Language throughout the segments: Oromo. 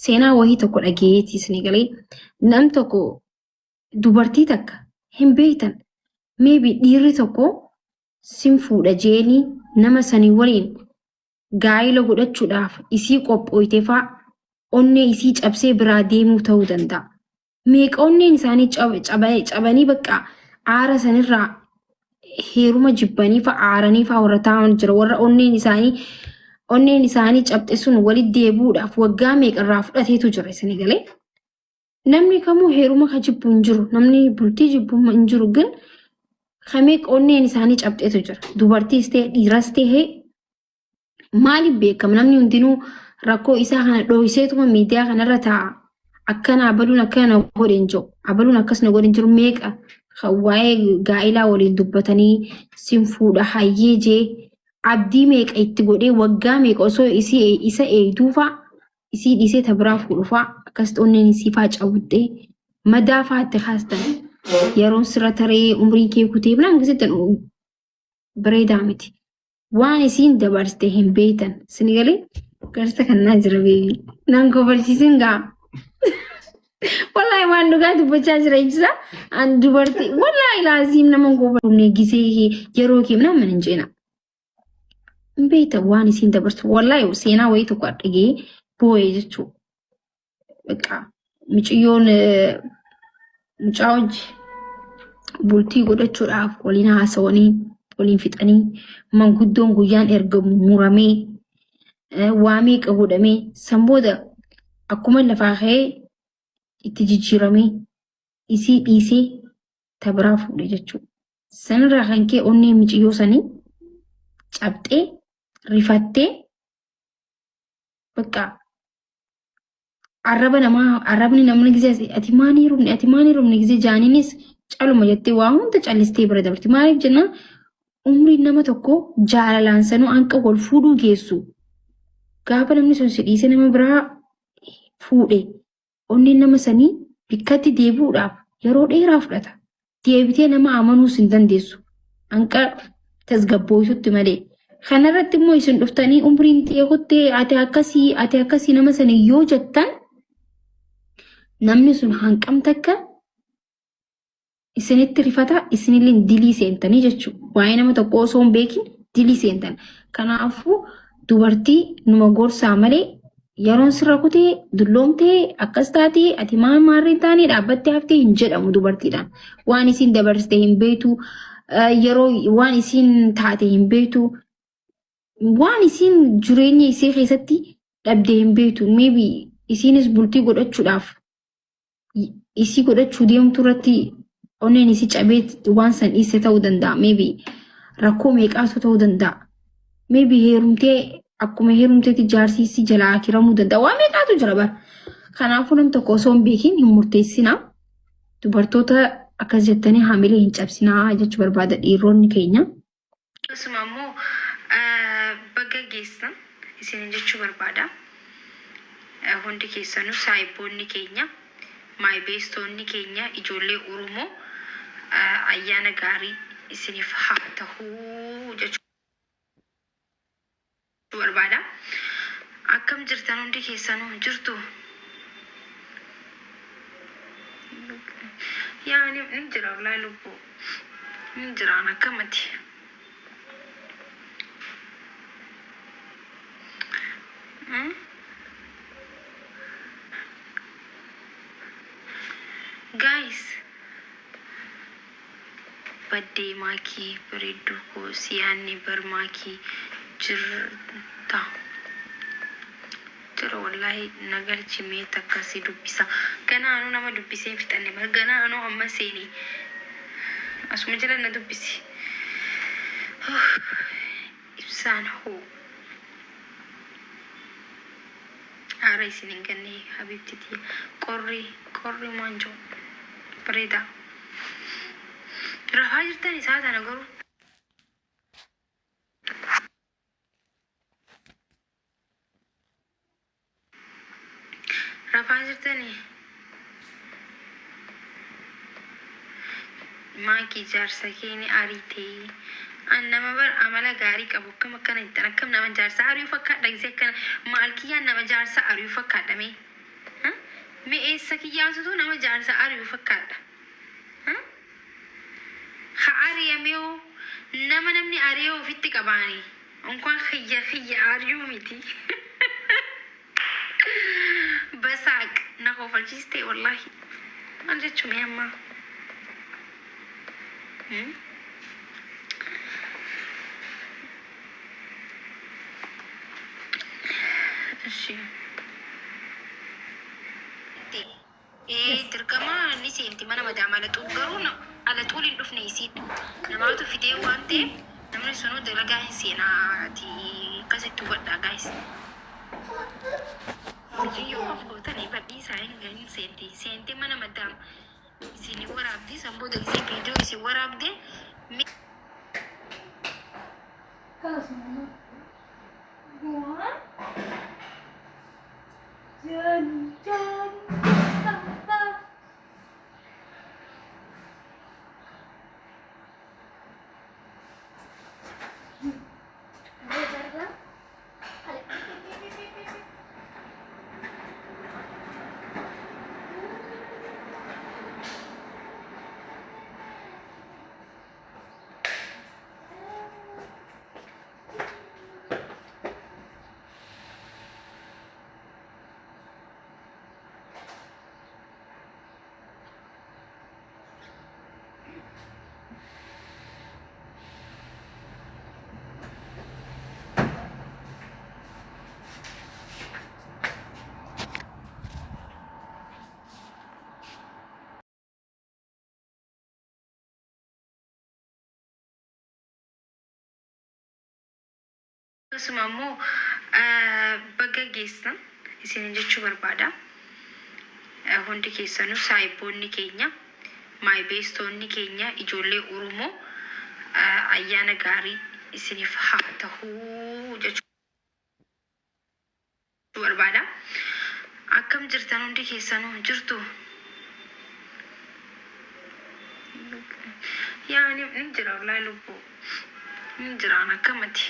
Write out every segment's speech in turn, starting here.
seenaa wahii tokko dhageetii isin galee nam tokko dubartii takka hin beektan maybe dhiirri tokko sin fuudha jeeni nama sanii waliin gaa'ila godhachuudhaaf isii qophooyte faa onnee isii cabsee biraa deemuu ta'uu danda'a. Meeqa onneen isaanii cabanii bakka aara sanirraa heeruma jibbanii fa aaranii fa warra taa'an jira warra onneen isaanii cabxe sun walitti deebuudhaaf waggaa meeqarraa fudhateetu jira isin galee. Namni kamuu heeruma ka jibbu hin jiru namni bultii jibbu hin jiru ግን ከሜቅ onneen isaanii cabxeetu jira. Dubartiis ta'e dhiiras ta'e maaliif beekama namni hundinuu rakkoo isaa kana dhoohiseetuma miidiyaa kanarra taa'a. Akkana abaluun akkana godhen jiru. Abaluun akkasuma godhen jiru meeqa waa'ee gaa'ilaa waliin dubbatanii sin fuudha hayyee jee abdii meeqa itti godhee waggaa meeqa osoo isa eegduufaa isii dhiisee tabiraa fuudhufaa akkasitti onneen isii faa cabuttee madaa faatti haastan yeroon sirra taree umrii kee kutee bilaan gisittan bareedaa miti. Waan isiin dabarsite hin beektan isin galee garsa kanaa jira beebii naan kobalchiisin gaa. Wallahi waan dhugaa dubbachaa jira ibsa an dubartii wallahi laazim nama gobalne gisee yeroo kee nama hin jeena. Beekta waan isiin dabarsu wallahi seenaa wayii tokko dhagee boo'ee jechuudha. Bakka miciyyoon mucaawji bultii godhachuudhaaf waliin haasawanii waliin fixanii manguddoon guyyaan ergamu muramee waa meeqa godhamee sanbooda akkuma lafaa ka'ee itti jijjiiramee isii dhiisee tabiraa fuudhe jechuudha. Sanirraa kan kee onnee miciyyoo sanii cabxee rifattee bakka arrabni namni gisee ati maanii rubni gisee jaaniinis caluma jettee waa hunda callistee bira dabarti. Maaliif jennaan umriin nama tokko jaalalaan sanuu hanqa wal fuudhuu geessu. Gaafa namni sun si dhiisee nama biraa fuudhe onneen nama sanii bikkatti deebi'uudhaaf yeroo dheeraa fudhata. Deebitee nama amanuus hin dandeessu. Hanqa tasgabbooysutti malee. Kanarratti immoo isin dhuftanii umriin teekuttee ati akkasii nama sanii yoo jettan namni sun hanqam takka isinitti rifata isinillee dilii seentanii jechuudha. Waa'ee nama tokko osoo hin beekin dilii seentan. Kanaafuu dubartii numa gorsaa malee yeroon sirra kutee dulloomtee akkas taatee ati maarreen taanii dhaabbattee haftee hin jedhamu dubartiidhaan. Waan isiin dabarsite hin beektu yeroo waan isiin taate hin beektu waan isiin jireenya isee keessatti dhabdee hin beektu. Maybe isiinis bultii godhachuudhaaf isii godhachuu deemtu irratti onneen isii cabee waan san dhiise ta'uu danda'a. Maybe rakkoo meeqaatu ta'uu danda'a. Maybe heerumtee akkuma heerumteetti jaarsi isii jalaa kiramuu danda'a. Waan meeqaatu jira bara. Kanaafuu nam tokko osoo hin beekin hin murteessinaa. Dubartoota akkas jettanii haamilee hin cabsinaa jechuu barbaada dhiironni keenya. Akkasuma immoo baga geessan isin jechuu barbaada. Hundi keessanuu saayiboonni keenya maayibeestoonni keenya ijoollee Oromoo ayyaana gaarii isiniif haa ta'uu jechuu barbaada. Akkam jirtan hundi keessanuu jirtu? Yaani ni jira wallahi lubbuu ni jiraan akkamati. Guys, badde maki beredu ko siyaani barmaki jirta. Jira wallahi nagarchi mee takkasi dubbisa. Gana anu nama dubbisee fixanne mal gana anu amma seeni. Asuma jira na dubbisi. Ibsaan hoo. Ara isinin ganne habibtiti qorri manjo. Berita. Rafaa jirtani isaa tana garuu. Rafaa jirtani. Maakii jaarsa keeni ariitee. An nama bar amala gaarii qabu akkam akkana ittiin akkam nama jaarsa ari'uu fakkaadha gisee akkana maal kiyyaan nama jaarsa ari'uu fakkaadhame. mi'eessa kiyyaasutu nama jaarsa ari'u fakkaadha. Ha ari'amee nama namni ari'ee ofitti qabaani. Onkaan xiyya ari'uu miti. Basaaq na kofalchiiste wallahi. Maal jechuun amma? Eshi. Dirqama ni seenti mana madaama ala xuun garuu ala xuuliin dhufne isiin namaatu fidee waan ta'eef namni sunuu dalagaa hin seenaati akkasitti hubadhaa gaayis. Hojiyyoo of gootanii badhii isaa hin seenti mana madaama isin waraabdee sanboota isin viidiyoo isin waraabdee akkasuma immoo baga geessan isin jechuu barbaada. Hundi keessanuu saayiboonni keenya, maayibeestoonni keenya, ijoollee Oromoo ayyaana gaarii isiniif haa ta'uu jechuu barbaada. Akkam jirtan hundi keessanuu jirtu? Yaani ni jira wallahi lubbuu. Ni jiraan akkamati.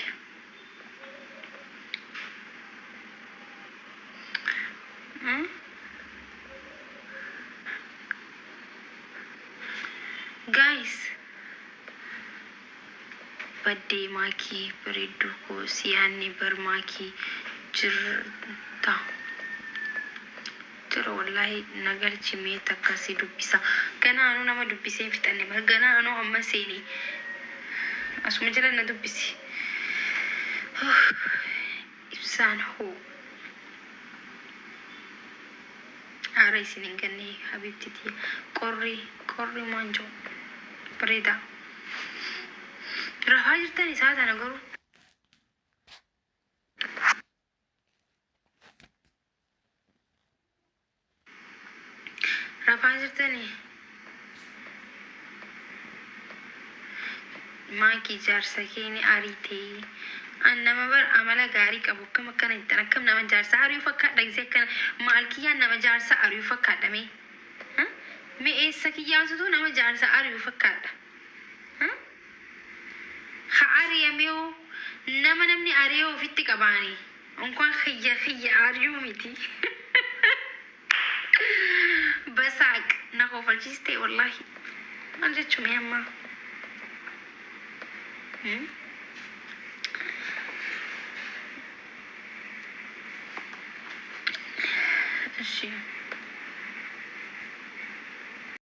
Guys, baddee maakii bareedduu koo siyaanni barmaakii jirta wallahi nagalchi mee takkasii dubbisa. Ganaanuu nama dubbisee fixanne mal ganaanuu amma seeni asuma jala na dubbisi. Ibsaan hoo haara isin hin ganne habibtiti qorri maanjoo bareeda. Rafaa jirtan isaa tana garuu rafaa jirtanii maakii jaarsa keeni ariitee an nama bar amala gaarii qabu akkam akkana jettan akkam nama jaarsa ari'uu fakkaadha gisee akkana maal kiyyaan nama jaarsa ari'uu fakkaadhame mi'eessa kiyyaasutu nama jaarsa ari'uu fakkaadha. Ha ari'amee nama namni ari'ee ofitti qabaani. Onkaan xiyya ari'uu miti. Basaaq na kofalchiiste wallahi. Maal jechuun amma? Eshi.